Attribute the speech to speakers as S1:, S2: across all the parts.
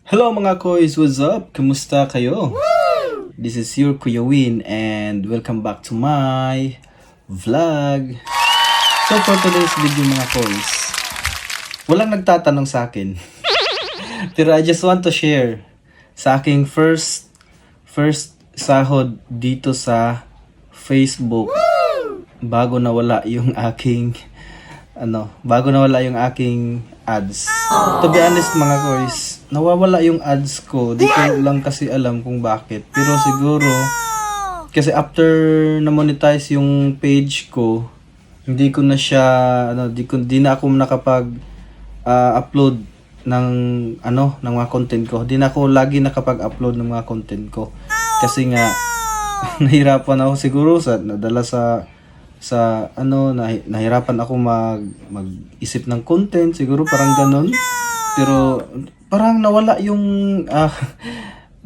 S1: Hello mga koys, what's up? Kumusta kayo? This is your Kuya Win and welcome back to my vlog. So for today's video mga koys, walang nagtatanong sa akin. Pero I just want to share sa aking first sahod dito sa Facebook bago nawala yung aking ads. To be honest mga koys, nawawala yung ads ko. Di ko lang kasi alam kung bakit. Pero siguro, kasi after na-monetize yung page ko, hindi ko na siya, di na ako nakapag-upload ng mga content ko. Di na ako lagi nakapag-upload ng mga content ko. Kasi nga, nahirapan ako siguro nadala nahirapan ako mag-isip ng content, siguro parang ganon. Pero parang nawala yung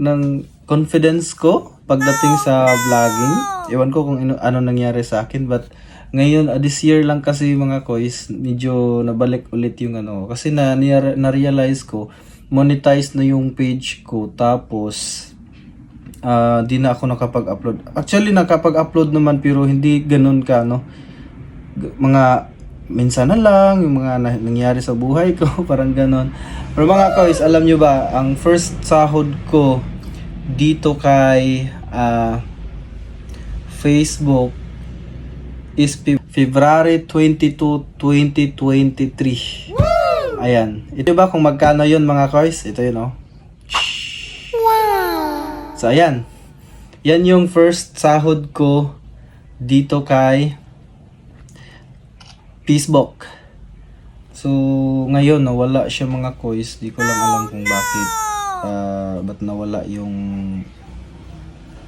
S1: ng confidence ko pagdating sa vlogging. Ewan ko kung ano nangyari sa akin, but ngayon this year lang kasi mga koys, medyo nabalik ulit yung kasi na-realize ko monetize na yung page ko, tapos di na ako nakapag-upload. Actually, nakapag-upload naman pero hindi ganun ka, mga minsan na lang, yung mga nangyari sa buhay ko, parang ganun. Pero mga guys, alam nyo ba, ang first sahod ko dito kay Facebook is February 22, 2023. Ayan. Ito ba kung magkano yun mga guys? Ito yun, So, ayan. Yan yung first sahod ko dito kay Facebook. So, ngayon, nawala siya mga koys. Di ko lang alam kung bakit. Ba't nawala yung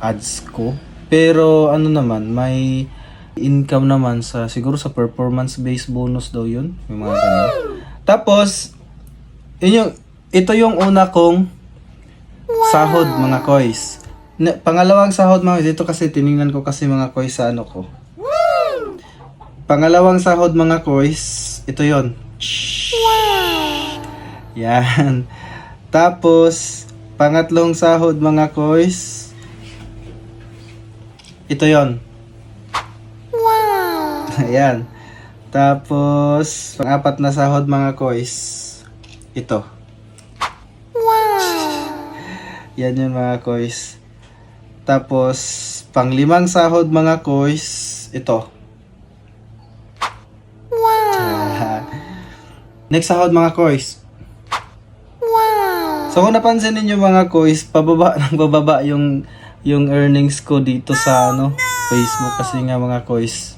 S1: ads ko. Pero, naman, may income naman siguro sa performance-based bonus daw yun. Yung mga ganun. Tapos, ito yung una kong sahod mga koys. Pangalawang sahod mga koys, dito kasi tiningnan ko kasi mga koys sa ko. Pangalawang sahod mga koys, ito yon. Yan. Tapos, pangatlong sahod mga koys, ito yon. Ayan. Tapos, pang-apat na sahod mga koys, ito. Yan yun mga koys. Tapos, pang-limang sahod mga koys, ito. Next sahod mga koys. So kung napansin niyo mga koys, pababa yung earnings ko dito sa Facebook, kasi nga mga koys,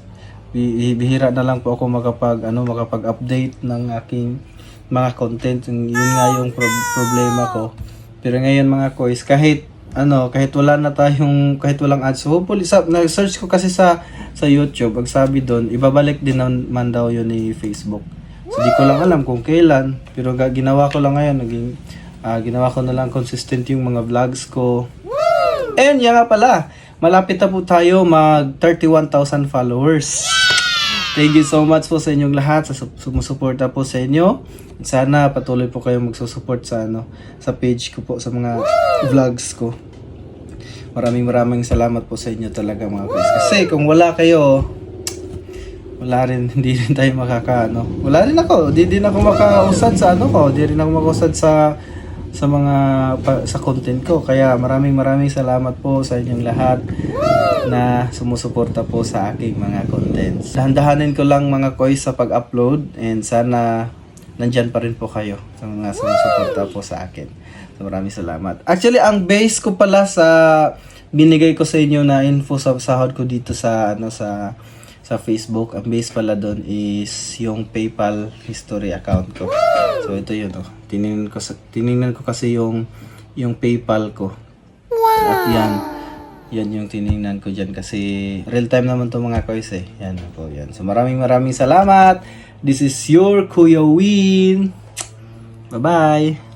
S1: bihira na lang po ako makapag-update ng aking mga content. Yun nga yung problema ko. Pero ngayon mga koys, kahit walang ads, hopefully na-search ko kasi sa YouTube, ang sabi doon, ibabalik din naman daw yun ni Facebook. So di ko lang alam kung kailan, pero ginawa ko lang ngayon, ginawa ko na lang consistent yung mga vlogs ko. And yan nga pala, malapit na po tayo mag 31,000 followers. Thank you so much po sa inyong lahat, sa sumusuporta po sa inyo. Sana patuloy po kayong magsusupport sa page ko po, sa mga vlogs ko. Maraming salamat po sa inyo talaga mga guys. Kasi kung wala kayo, hindi rin tayo wala rin ako, di din ako makausad sa di rin ako makausad sa content ko. Kaya maraming salamat po sa inyong lahat na sumusuporta po sa aking mga contents. Dahan-dahanin ko lang mga koys sa pag-upload, and sana nandyan pa rin po kayo sa mga sumusuporta po sa akin. So maraming salamat. Actually, ang base ko pala sa binigay ko sa inyo na info sa sahod ko dito sa Facebook, ang base pala doon is yung PayPal history account ko. So ito yun, tiningnan ko kasi yung PayPal ko. At yan yung tiningnan ko dyan, kasi real time naman to mga koys Yan po yan. So maraming salamat. This is your Kuya Win. Bye bye.